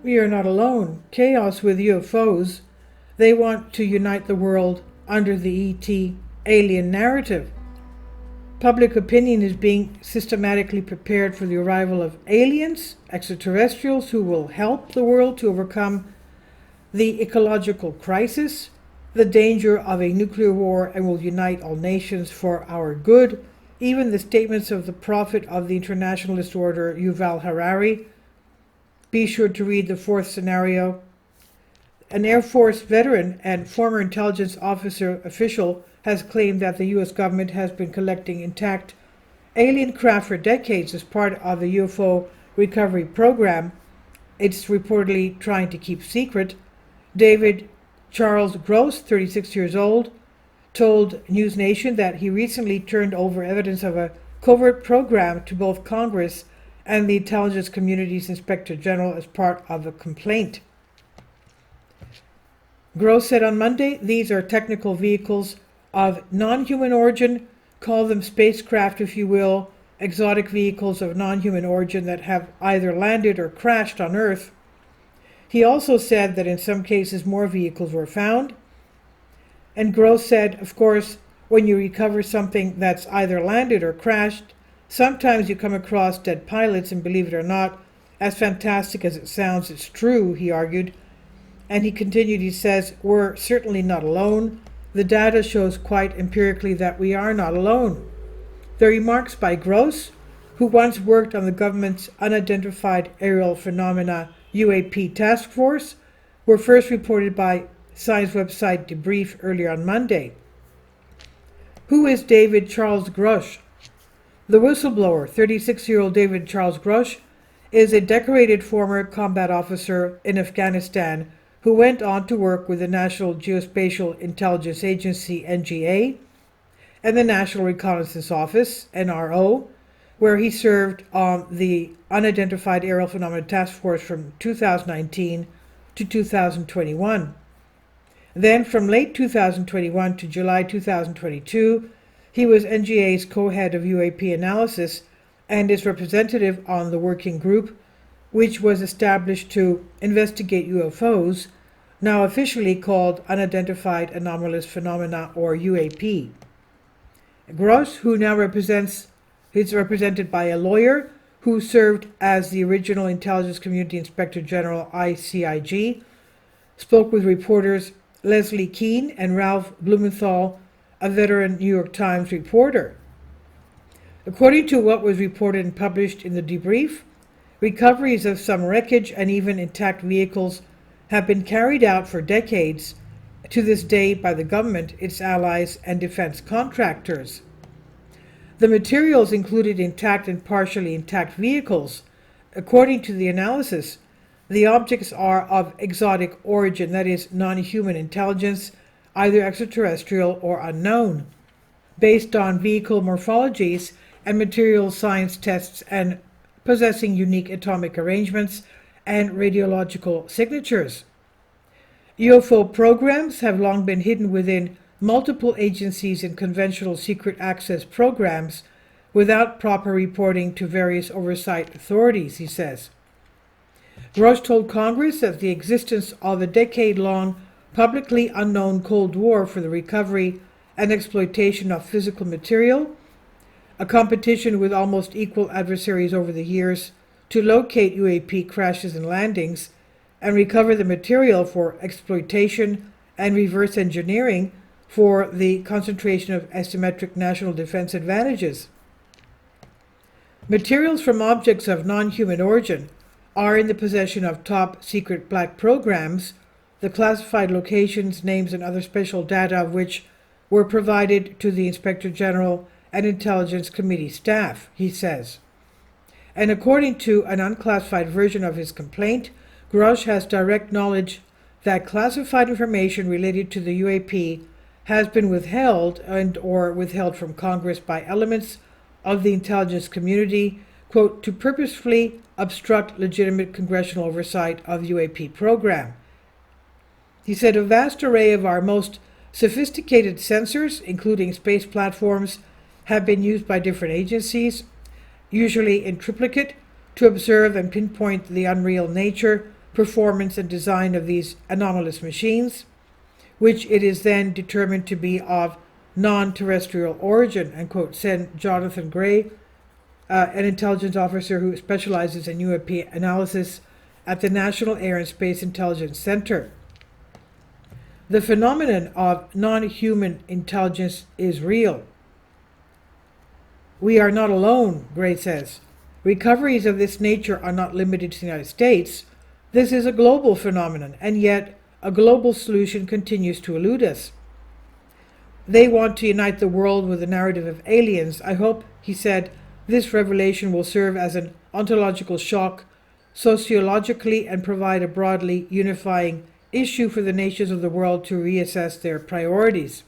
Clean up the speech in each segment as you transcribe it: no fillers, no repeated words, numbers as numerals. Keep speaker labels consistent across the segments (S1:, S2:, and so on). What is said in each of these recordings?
S1: We are not alone. Chaos with UFOs. They want to unite the world under the ET alien narrative. Public opinion is being systematically prepared for the arrival of aliens, extraterrestrials who will help the world to overcome the ecological crisis, the danger of a nuclear war, and will unite all nations for our good. Even the statements of the prophet of the internationalist order, Yuval Harari. Be sure to read the fourth scenario. An Air Force veteran and former intelligence officer official has claimed that the U.S. government has been collecting intact alien craft for decades as part of the UFO recovery program it's reportedly trying to keep secret. David Charles Gross, 36 years old, told News Nation that he recently turned over evidence of a covert program to both Congress and the intelligence community's Inspector General as part of a complaint. Gross said on Monday, these are technical vehicles of non-human origin, call them spacecraft if you will, exotic vehicles of non-human origin that have either landed or crashed on Earth. He also said that in some cases more vehicles were found. And Gross said, of course, when you recover something that's either landed or crashed, sometimes you come across dead pilots, and believe it or not, as fantastic as it sounds, it's true, he argued. And he continued, he says, we're certainly not alone. The data shows quite empirically that we are not alone. The remarks by Gross, who once worked on the government's Unidentified Aerial Phenomena UAP task force, were first reported by science website Debrief earlier on Monday. Who is David Charles Grosh? The whistleblower, 36-year-old David Charles Grosh, is a decorated former combat officer in Afghanistan who went on to work with the National Geospatial Intelligence Agency, NGA, and the National Reconnaissance Office, NRO, where he served on the Unidentified Aerial Phenomena Task Force from 2019 to 2021. Then, from late 2021 to July 2022, he was NGA's co-head of UAP analysis and is representative on the working group, which was established to investigate UFOs, now officially called Unidentified Anomalous Phenomena, or UAP. Gross, who now is represented by a lawyer who served as the original Intelligence Community Inspector General, ICIG, spoke with reporters Leslie Keane and Ralph Blumenthal, a veteran New York Times reporter. According to what was reported and published in the debrief, recoveries of some wreckage and even intact vehicles have been carried out for decades to this day by the government, its allies, and defense contractors. The materials included intact and partially intact vehicles. According to the analysis, the objects are of exotic origin, that is, non-human intelligence, either extraterrestrial or unknown, based on vehicle morphologies and material science tests and possessing unique atomic arrangements and radiological signatures. UFO programs have long been hidden within multiple agencies and conventional secret access programs without proper reporting to various oversight authorities, he says. Grosh told Congress that the existence of a decade-long, publicly unknown Cold War for the recovery and exploitation of physical material, a competition with almost equal adversaries over the years to locate UAP crashes and landings and recover the material for exploitation and reverse engineering for the concentration of asymmetric national defense advantages. Materials from objects of non-human origin are in the possession of top secret black programs, the classified locations, names, and other special data of which were provided to the Inspector General and Intelligence Committee staff, he says. And according to an unclassified version of his complaint, Grosh has direct knowledge that classified information related to the UAP has been withheld or withheld from Congress by elements of the intelligence community, quote, to purposefully obstruct legitimate congressional oversight of the UAP program. He said a vast array of our most sophisticated sensors, including space platforms, have been used by different agencies, usually in triplicate, to observe and pinpoint the unreal nature, performance, and design of these anomalous machines, which it is then determined to be of non-terrestrial origin, unquote, said Jonathan Gray, an intelligence officer who specializes in UAP analysis at the National Air and Space Intelligence Center. The phenomenon of non-human intelligence is real. We are not alone, Gray says. Recoveries of this nature are not limited to the United States. This is a global phenomenon, and yet a global solution continues to elude us. They want to unite the world with the narrative of aliens. I hope, he said, this revelation will serve as an ontological shock sociologically and provide a broadly unifying issue for the nations of the world to reassess their priorities.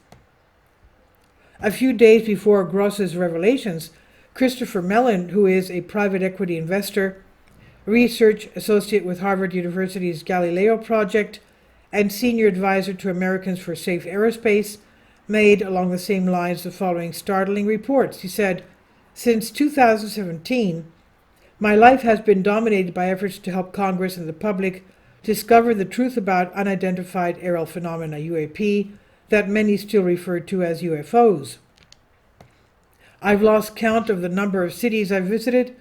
S1: A few days before Gross's revelations, Christopher Mellon, who is a private equity investor, research associate with Harvard University's Galileo Project, and senior advisor to Americans for Safe Aerospace, made along the same lines the following startling reports. He said, "Since 2017, my life has been dominated by efforts to help Congress and the public discover the truth about unidentified aerial phenomena, UAP, that many still refer to as UFOs. I've lost count of the number of cities I've visited,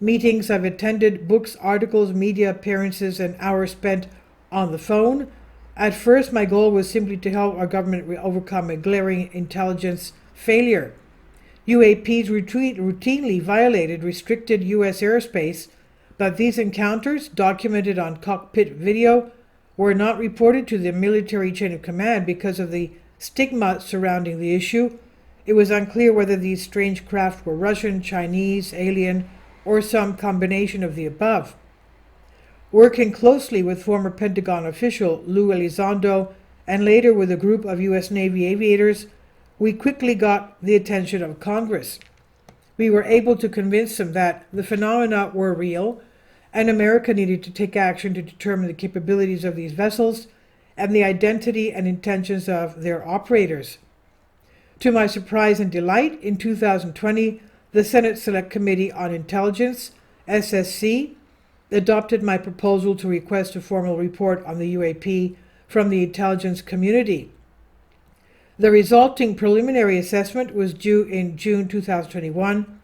S1: meetings I've attended, books, articles, media appearances, and hours spent on the phone. At first, my goal was simply to help our government overcome a glaring intelligence failure. UAPs routinely violated restricted U.S. airspace, but these encounters, documented on cockpit video, were not reported to the military chain of command because of the stigma surrounding the issue. It was unclear whether these strange craft were Russian, Chinese, alien, or some combination of the above. Working closely with former Pentagon official Lou Elizondo and later with a group of U.S. Navy aviators, we quickly got the attention of Congress. We were able to convince them that the phenomena were real and America needed to take action to determine the capabilities of these vessels and the identity and intentions of their operators. To my surprise and delight, in 2020, the Senate Select Committee on Intelligence, SSC, adopted my proposal to request a formal report on the UAP from the intelligence community. The resulting preliminary assessment was due in June 2021.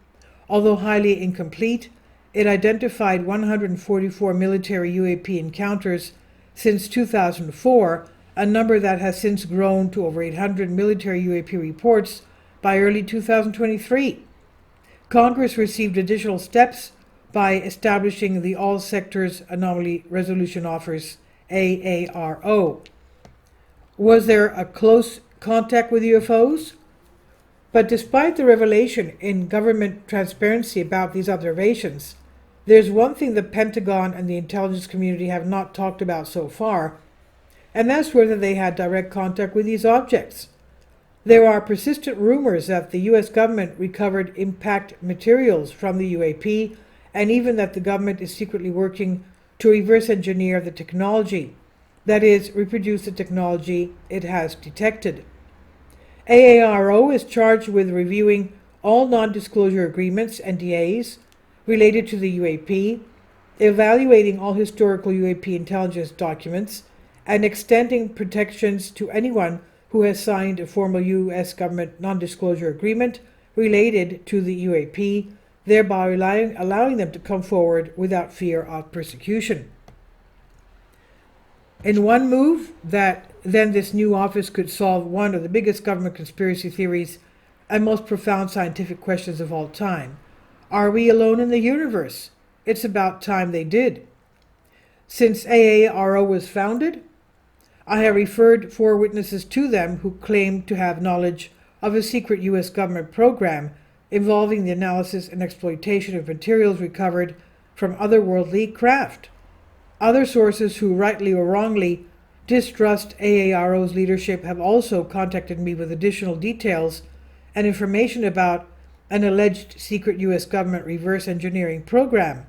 S1: Although highly incomplete, it identified 144 military UAP encounters since 2004, a number that has since grown to over 800 military UAP reports by early 2023. Congress received additional steps by establishing the All Sectors Anomaly Resolution Office, AARO. Was there a close contact with UFOs? But despite the revelation in government transparency about these observations, there's one thing the Pentagon and the intelligence community have not talked about so far, and that's whether they had direct contact with these objects. There are persistent rumors that the U.S. government recovered impact materials from the UAP, and even that the government is secretly working to reverse engineer the technology, that is, reproduce the technology it has detected. AARO is charged with reviewing all non-disclosure agreements, NDAs, related to the UAP, evaluating all historical UAP intelligence documents, and extending protections to anyone who has signed a formal U.S. government non-disclosure agreement related to the UAP, thereby allowing them to come forward without fear of persecution. In one move, that then this new office could solve one of the biggest government conspiracy theories and most profound scientific questions of all time. Are we alone in the universe? It's about time they did. Since AARO was founded, I have referred 4 witnesses to them who claim to have knowledge of a secret U.S. government program involving the analysis and exploitation of materials recovered from otherworldly craft. Other sources who rightly or wrongly distrust AARO's leadership have also contacted me with additional details and information about an alleged secret U.S. government reverse engineering program.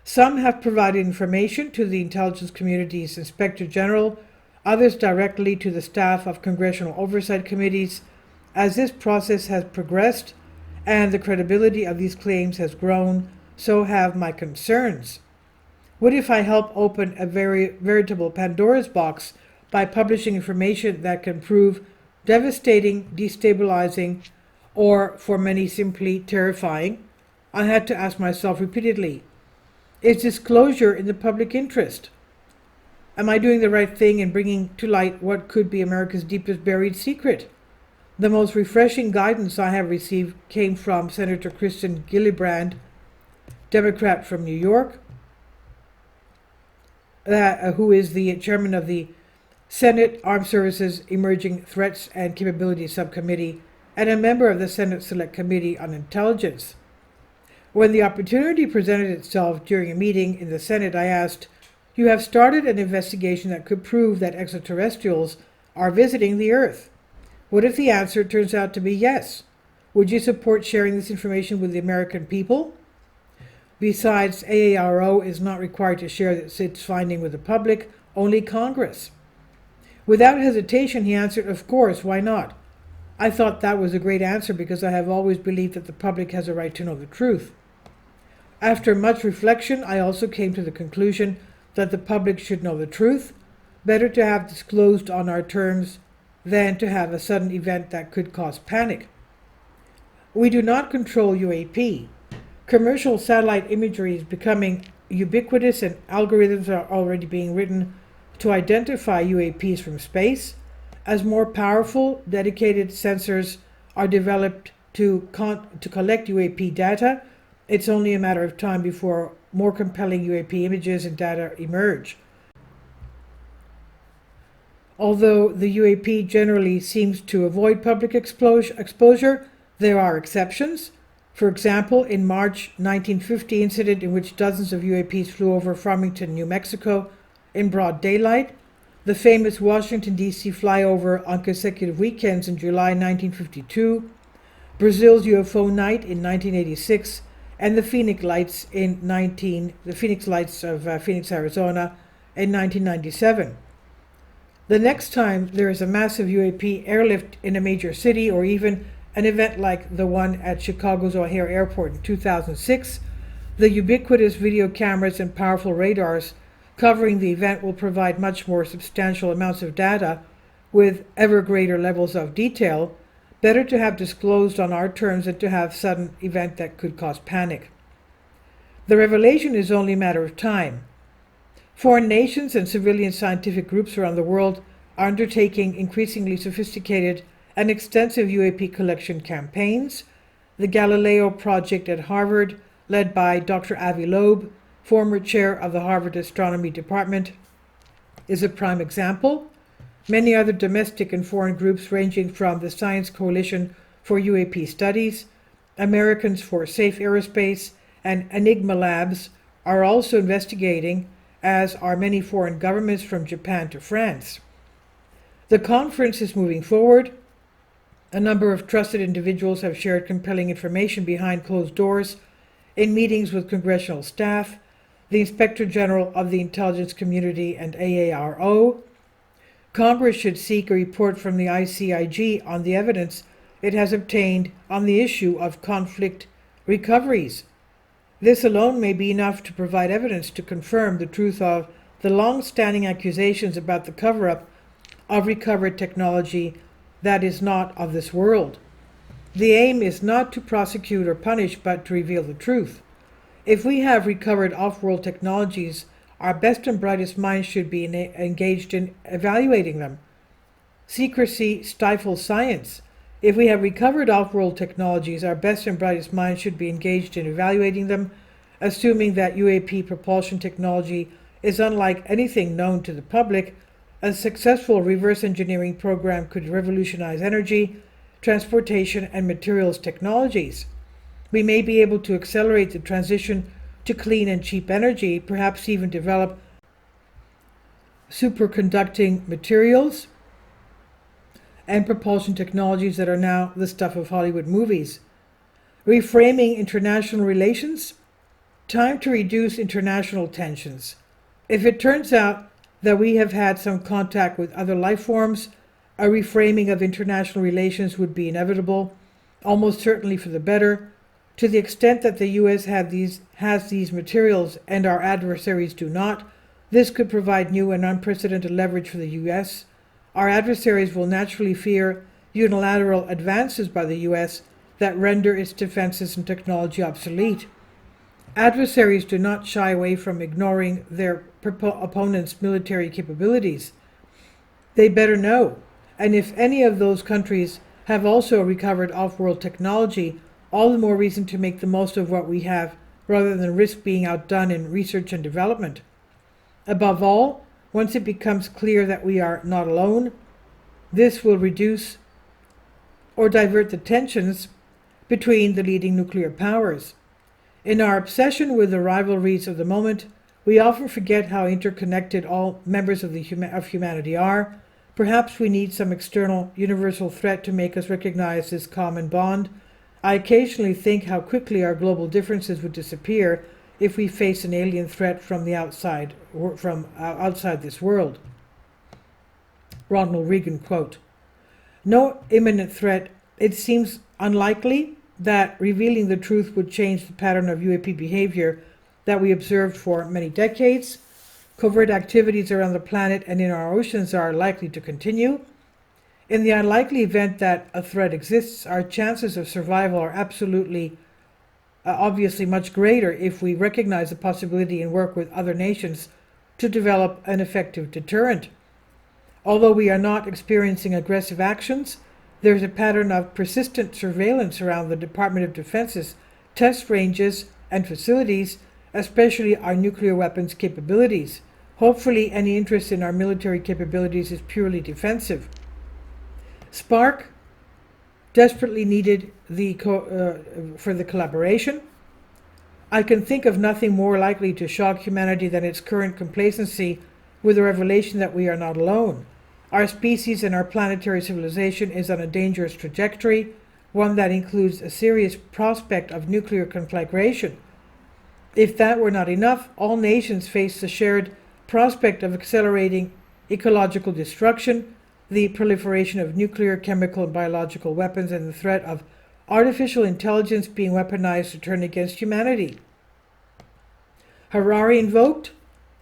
S1: Some have provided information to the intelligence community's Inspector General, others directly to the staff of congressional oversight committees. As this process has progressed and the credibility of these claims has grown, so have my concerns. What if I help open a veritable Pandora's box by publishing information that can prove devastating, destabilizing, or for many simply terrifying? I had to ask myself repeatedly, is disclosure in the public interest? Am I doing the right thing in bringing to light what could be America's deepest buried secret? The most refreshing guidance I have received came from Senator Kristen Gillibrand, Democrat from New York, who is the chairman of the Senate Armed Services Emerging Threats and Capabilities Subcommittee and a member of the Senate Select Committee on Intelligence. When the opportunity presented itself during a meeting in the Senate, I asked, "You have started an investigation that could prove that extraterrestrials are visiting the Earth. What if the answer turns out to be yes? Would you support sharing this information with the American people?" Besides, AARO is not required to share its finding with the public, only Congress. Without hesitation, he answered, "Of course, why not?" I thought that was a great answer because I have always believed that the public has a right to know the truth. After much reflection, I also came to the conclusion that the public should know the truth. Better to have disclosed on our terms than to have a sudden event that could cause panic. We do not control UAP. Commercial satellite imagery is becoming ubiquitous and algorithms are already being written to identify UAPs from space. As more powerful, dedicated sensors are developed to collect UAP data, it's only a matter of time before more compelling UAP images and data emerge. Although the UAP generally seems to avoid public exposure, there are exceptions. For example, in March 1950 incident in which dozens of UAPs flew over Farmington, New Mexico in broad daylight, the famous Washington, D.C. flyover on consecutive weekends in July 1952, Brazil's UFO night in 1986, and the Phoenix Lights of Phoenix, Arizona in 1997. The next time there is a massive UAP airlift in a major city, or even an event like the one at Chicago's O'Hare Airport in 2006, the ubiquitous video cameras and powerful radars covering the event will provide much more substantial amounts of data with ever greater levels of detail. Better to have disclosed on our terms than to have sudden event that could cause panic. The revelation is only a matter of time. Foreign nations and civilian scientific groups around the world are undertaking increasingly sophisticated and extensive UAP collection campaigns. The Galileo Project at Harvard, led by Dr. Avi Loeb, former chair of the Harvard Astronomy Department, is a prime example. Many other domestic and foreign groups ranging from the Science Coalition for UAP Studies, Americans for Safe Aerospace, and Enigma Labs are also investigating, as are many foreign governments from Japan to France. The conference is moving forward. A number of trusted individuals have shared compelling information behind closed doors in meetings with congressional staff, the Inspector General of the Intelligence Community, and AARO. Congress should seek a report from the ICIG on the evidence it has obtained on the issue of conflict recoveries. This alone may be enough to provide evidence to confirm the truth of the long-standing accusations about the cover-up of recovered technology that is not of this world. The aim is not to prosecute or punish, but to reveal the truth. If we have recovered off-world technologies, our best and brightest minds should be engaged in evaluating them. Secrecy stifles science. If we have recovered off-world technologies, our best and brightest minds should be engaged in evaluating them, assuming that UAP propulsion technology is unlike anything known to the public. A successful reverse engineering program could revolutionize energy, transportation, and materials technologies. We may be able to accelerate the transition to clean and cheap energy, perhaps even develop superconducting materials and propulsion technologies that are now the stuff of Hollywood movies. Reframing international relations. Time to reduce international tensions. If it turns out that we have had some contact with other life forms, a reframing of international relations would be inevitable, almost certainly for the better. To the extent that the U.S. has these materials and our adversaries do not, this could provide new and unprecedented leverage for the U.S. Our adversaries will naturally fear unilateral advances by the U.S. that render its defenses and technology obsolete. Adversaries do not shy away from ignoring their opponent's military capabilities. They better know, and if any of those countries have also recovered off-world technology, all the more reason to make the most of what we have, rather than risk being outdone in research and development. Above all, once it becomes clear that we are not alone, this will reduce or divert the tensions between the leading nuclear powers. In our obsession with the rivalries of the moment, we often forget how interconnected all members of humanity are. Perhaps we need some external universal threat to make us recognize this common bond. I occasionally think how quickly our global differences would disappear if we face an alien threat from outside this world. Ronald Reagan quote. No imminent threat. It seems unlikely that revealing the truth would change the pattern of UAP behavior that we observed for many decades. Covert activities around the planet and in our oceans are likely to continue. In the unlikely event that a threat exists, our chances of survival are obviously much greater if we recognize the possibility and work with other nations to develop an effective deterrent. Although we are not experiencing aggressive actions, there is a pattern of persistent surveillance around the Department of Defense's test ranges and facilities, especially our nuclear weapons capabilities. Hopefully, any interest in our military capabilities is purely defensive. Spark desperately needed for the collaboration. I can think of nothing more likely to shock humanity than its current complacency with the revelation that we are not alone. Our species and our planetary civilization is on a dangerous trajectory, one that includes a serious prospect of nuclear conflagration. If that were not enough, all nations face the shared prospect of accelerating ecological destruction, the proliferation of nuclear, chemical, and biological weapons, and the threat of artificial intelligence being weaponized to turn against humanity. Harari invoked,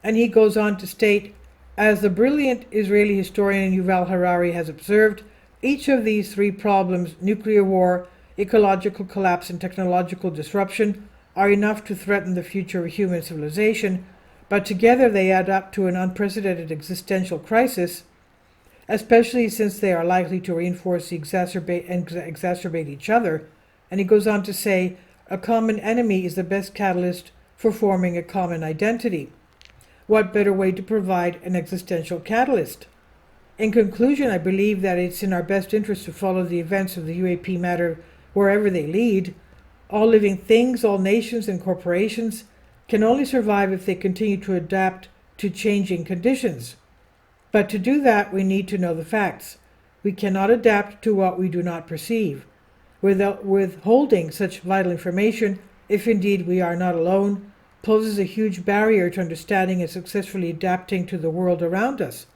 S1: and he goes on to state, as the brilliant Israeli historian Yuval Harari has observed, each of these three problems, nuclear war, ecological collapse, and technological disruption, are enough to threaten the future of human civilization, but together they add up to an unprecedented existential crisis, especially since they are likely to reinforce and exacerbate each other. And he goes on to say, a common enemy is the best catalyst for forming a common identity. What better way to provide an existential catalyst? In conclusion, I believe that it's in our best interest to follow the events of the UAP matter wherever they lead. All living things, all nations and corporations can only survive if they continue to adapt to changing conditions. But to do that, we need to know the facts. We cannot adapt to what we do not perceive. Without withholding such vital information, if indeed we are not alone, poses a huge barrier to understanding and successfully adapting to the world around us.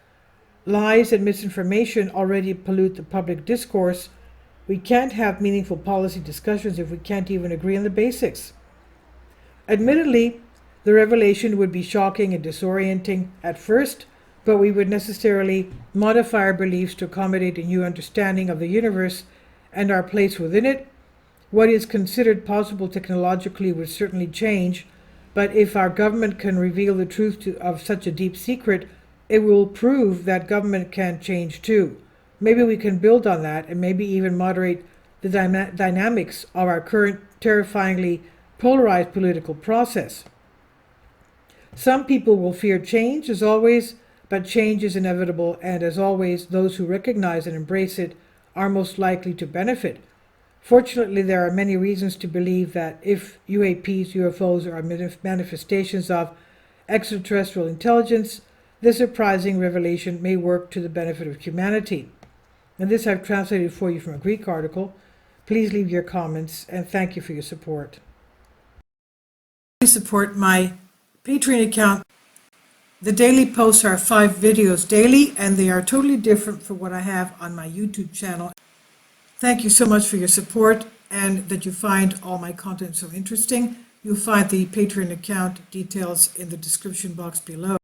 S1: Lies and misinformation already pollute the public discourse. We can't have meaningful policy discussions if we can't even agree on the basics. Admittedly, the revelation would be shocking and disorienting at first, but we would necessarily modify our beliefs to accommodate a new understanding of the universe and our place within it. What is considered possible technologically would certainly change, but if our government can reveal the truth of such a deep secret, it will prove that government can change too. Maybe we can build on that and maybe even moderate the dynamics of our current terrifyingly polarized political process. Some people will fear change, as always, but change is inevitable, and as always, those who recognize and embrace it are most likely to benefit. Fortunately, there are many reasons to believe that if UAPs, UFOs are manifestations of extraterrestrial intelligence, this surprising revelation may work to the benefit of humanity. And this I've translated for you from a Greek article. Please leave your comments, and thank you for your support. Please support my Patreon account. The daily posts are 5 videos daily, and they are totally different from what I have on my YouTube channel. Thank you so much for your support. and that you find all my content so interesting. You'll find the Patreon account details in the description box below.